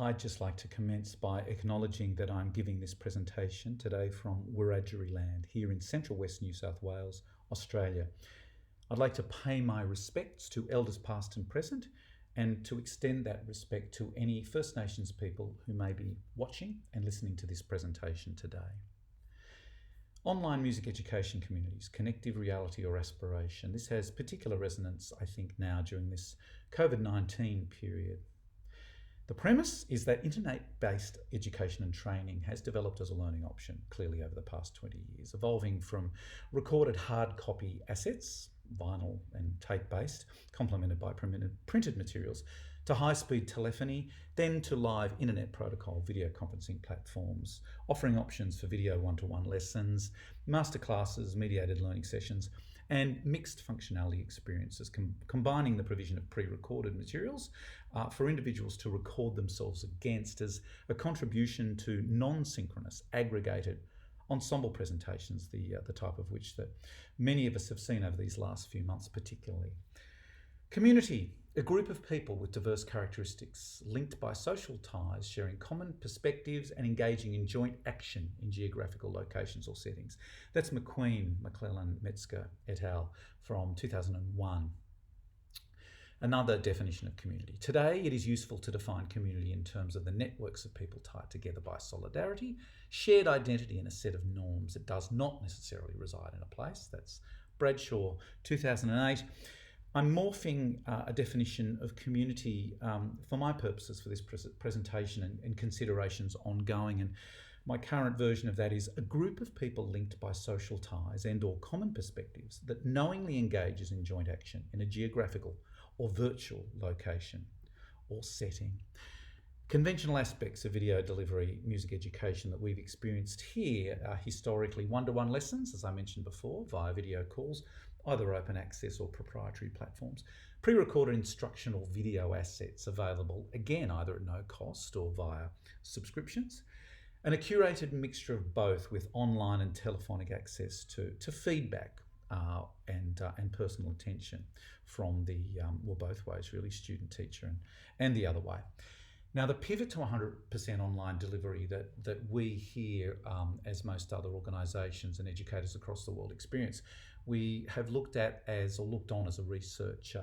I'd just like to commence by acknowledging that I'm giving this presentation today from Wiradjuri land here in central west New South Wales, Australia. I'd like to pay my respects to elders past and present and to extend that respect to any First Nations people who may be watching and listening to this presentation today. Online music education communities, connective, reality or aspiration. This has particular resonance, I think, now during this COVID-19 period. The premise is that internet-based education and training has developed as a learning option, clearly over the past 20 years, evolving from recorded hard copy assets, vinyl and tape-based, complemented by printed materials, to high-speed telephony, then to live internet protocol videoconferencing platforms, offering options for video one-to-one lessons, masterclasses, mediated learning sessions, and mixed functionality experiences, combining the provision of pre-recorded materials for individuals to record themselves against as a contribution to non-synchronous, aggregated ensemble presentations, the type of which that many of us have seen over these last few months particularly. Community, a group of people with diverse characteristics linked by social ties, sharing common perspectives and engaging in joint action in geographical locations or settings. That's McQueen, McClellan, Metzger et al. From 2001. Another definition of community. Today, it is useful to define community in terms of the networks of people tied together by solidarity, shared identity and a set of norms. It does not necessarily reside in a place. That's Bradshaw, 2008. I'm morphing a definition of community for my purposes for this presentation and considerations ongoing. And my current version of that is a group of people linked by social ties and or common perspectives that knowingly engages in joint action in a geographical or virtual location or setting. Conventional aspects of video delivery, music education that we've experienced here are historically one-to-one lessons, as I mentioned before, via video calls, either open access or proprietary platforms. Pre-recorded instructional video assets available, again, either at no cost or via subscriptions. And a curated mixture of both with online and telephonic access to feedback and personal attention from the, well, both ways really, student, teacher and the other way. Now, the pivot to 100% online delivery that we here, as most other organisations and educators across the world experience, we have looked at as, or looked on as a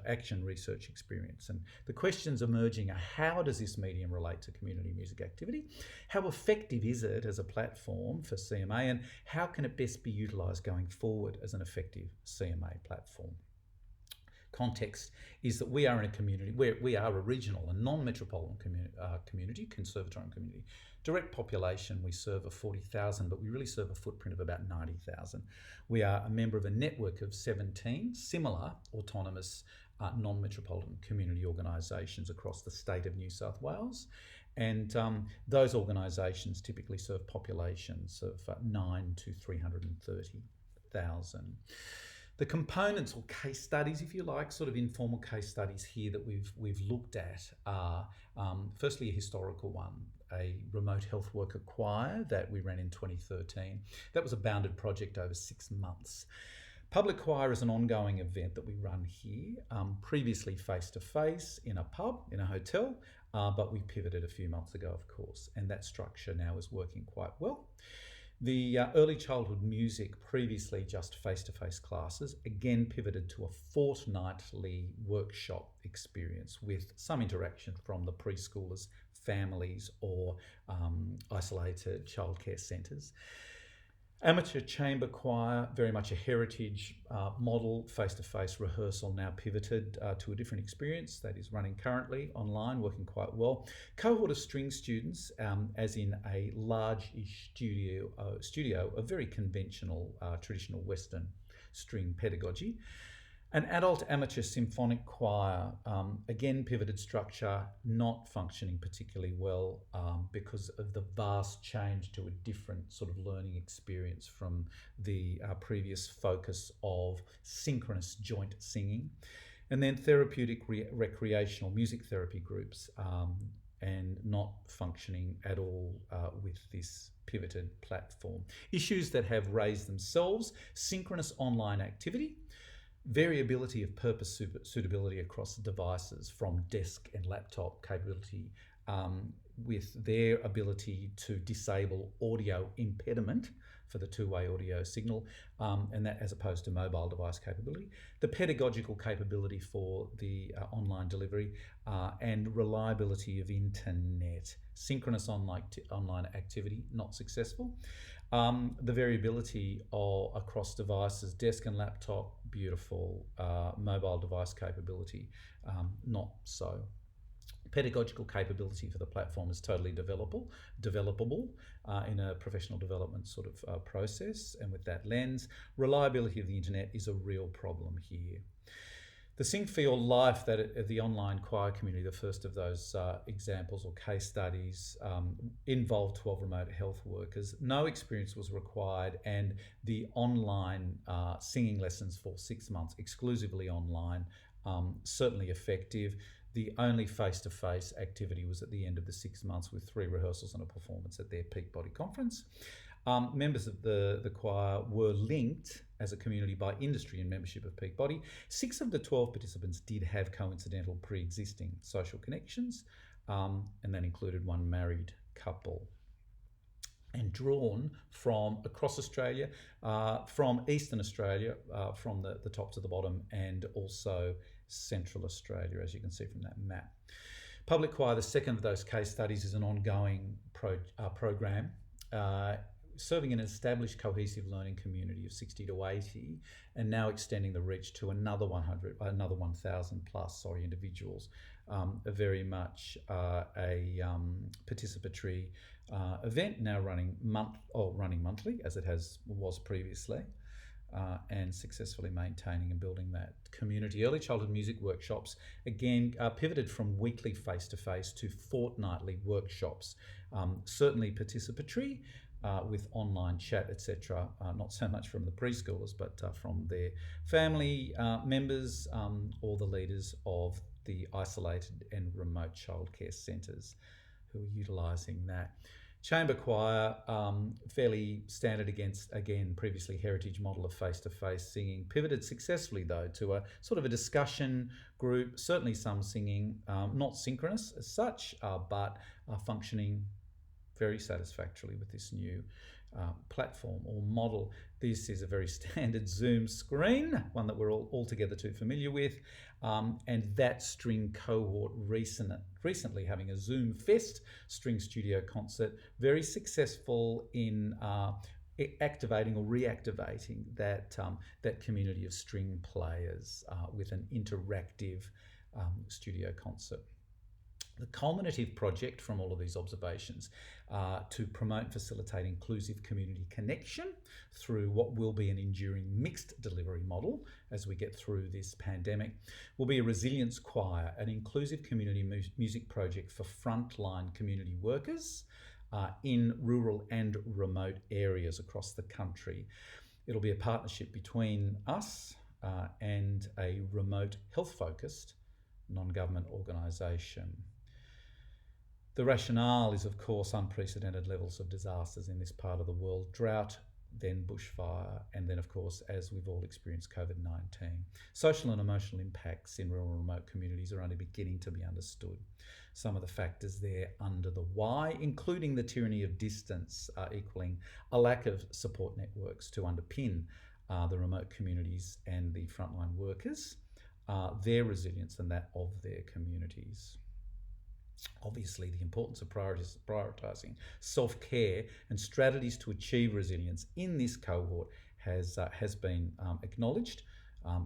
action research experience. And the questions emerging are, how does this medium relate to community music activity? How effective is it as a platform for CMA? And how can it best be utilised going forward as an effective CMA platform? Context is that we are in a community where we are a regional and non-metropolitan community, conservatorium community. Direct population, we serve a 40,000, but we really serve a footprint of about 90,000. We are a member of a network of 17 similar autonomous non-metropolitan community organisations across the state of New South Wales. And those organisations typically serve populations of 9 to 330,000. The components or case studies, if you like, sort of informal case studies here that we've looked at are firstly a historical one, a remote health worker choir that we ran in 2013. That was a bounded project over 6 months. Public choir is an ongoing event that we run here, previously face-to-face in a pub, in a hotel, but we pivoted a few months ago, of course, and that structure now is working quite well. The early childhood music, previously just face-to-face classes, again pivoted to a fortnightly workshop experience with some interaction from the preschoolers, families or isolated childcare centres. Amateur chamber choir, very much a heritage model, face-to-face rehearsal, now pivoted to a different experience that is running currently online, working quite well. Cohort of string students, as in a large-ish studio of very conventional, traditional Western string pedagogy. An adult amateur symphonic choir, again pivoted structure, not functioning particularly well because of the vast change to a different sort of learning experience from the previous focus of synchronous joint singing. And then therapeutic recreational music therapy groups and not functioning at all with this pivoted platform. Issues that have raised themselves: synchronous online activity, variability of purpose suitability across devices from desk and laptop capability with their ability to disable audio impediment for the two-way audio signal, and that as opposed to mobile device capability, the pedagogical capability for the online delivery, and reliability of internet. Synchronous online activity, not successful. The variability across devices, desk and laptop, beautiful. Mobile device capability, not so. Pedagogical capability for the platform is totally developable in a professional development sort of process, and with that lens, reliability of the internet is a real problem here. The Sing for Your Life, the online choir community, the first of those examples or case studies, involved 12 remote health workers. No experience was required, and the online singing lessons for 6 months, exclusively online, certainly effective. The only face-to-face activity was at the end of the 6 months, with 3 rehearsals and a performance at their peak body conference. Members of the choir were linked as a community by industry and membership of Peak Body. 6 of the 12 participants did have coincidental pre-existing social connections, and that included 1 married couple. And drawn from across Australia, from Eastern Australia, from the top to the bottom, and also Central Australia, as you can see from that map. Public Choir, the second of those case studies, is an ongoing program serving an established cohesive learning community of 60 to 80, and now extending the reach to another 1,000 plus individuals. Very much a participatory event, now running monthly, as it was previously. And successfully maintaining and building that community. Early childhood music workshops, again, pivoted from weekly face-to-face to fortnightly workshops. Certainly participatory with online chat, etc. Not so much from the preschoolers, but from their family members or the leaders of the isolated and remote childcare centres who are utilising that. Chamber choir, fairly standard against, again, previously heritage model of face-to-face singing. Pivoted successfully, though, to a sort of a discussion group, certainly some singing, not synchronous as such, but functioning very satisfactorily with this new platform or model. This is a very standard Zoom screen, one that we're all together too familiar with, and that string cohort recently having a Zoom Fest string studio concert, very successful in activating or reactivating that community of string players with an interactive studio concert. The culminative project from all of these observations to promote and facilitate inclusive community connection through what will be an enduring mixed delivery model as we get through this pandemic will be a resilience choir, an inclusive community music project for frontline community workers in rural and remote areas across the country. It'll be a partnership between us and a remote health-focused non-government organisation. The rationale is, of course, unprecedented levels of disasters in this part of the world, drought, then bushfire, and then, of course, as we've all experienced, COVID-19. Social and emotional impacts in rural and remote communities are only beginning to be understood. Some of the factors there under the why, including the tyranny of distance, equaling a lack of support networks to underpin the remote communities and the frontline workers, their resilience and that of their communities. Obviously, the importance of prioritising self-care and strategies to achieve resilience in this cohort has been acknowledged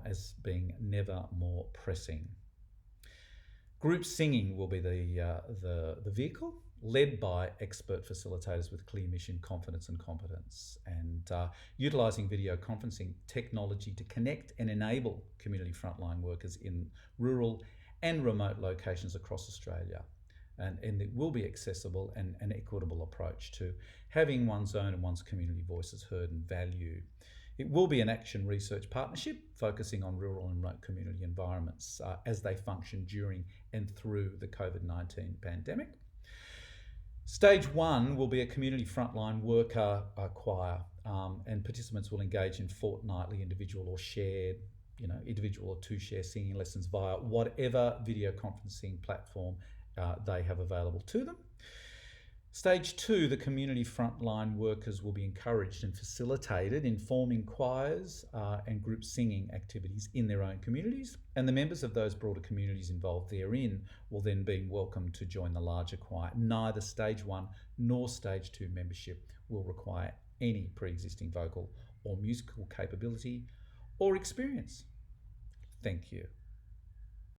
as being never more pressing. Group singing will be the vehicle, led by expert facilitators with clear mission, confidence and competence, and utilising video conferencing technology to connect and enable community frontline workers in rural and remote locations across Australia. And it will be accessible and an equitable approach to having one's own and one's community voices heard and valued. It will be an action research partnership focusing on rural and remote community environments as they function during and through the COVID-19 pandemic. Stage 1 will be a community frontline worker choir, and participants will engage in fortnightly individual or shared, individual or two-share singing lessons via whatever video conferencing platform they have available to them. Stage 2, the community frontline workers will be encouraged and facilitated in forming choirs and group singing activities in their own communities, and the members of those broader communities involved therein will then be welcomed to join the larger choir. Neither Stage 1 nor Stage 2 membership will require any pre-existing vocal or musical capability or experience. Thank you.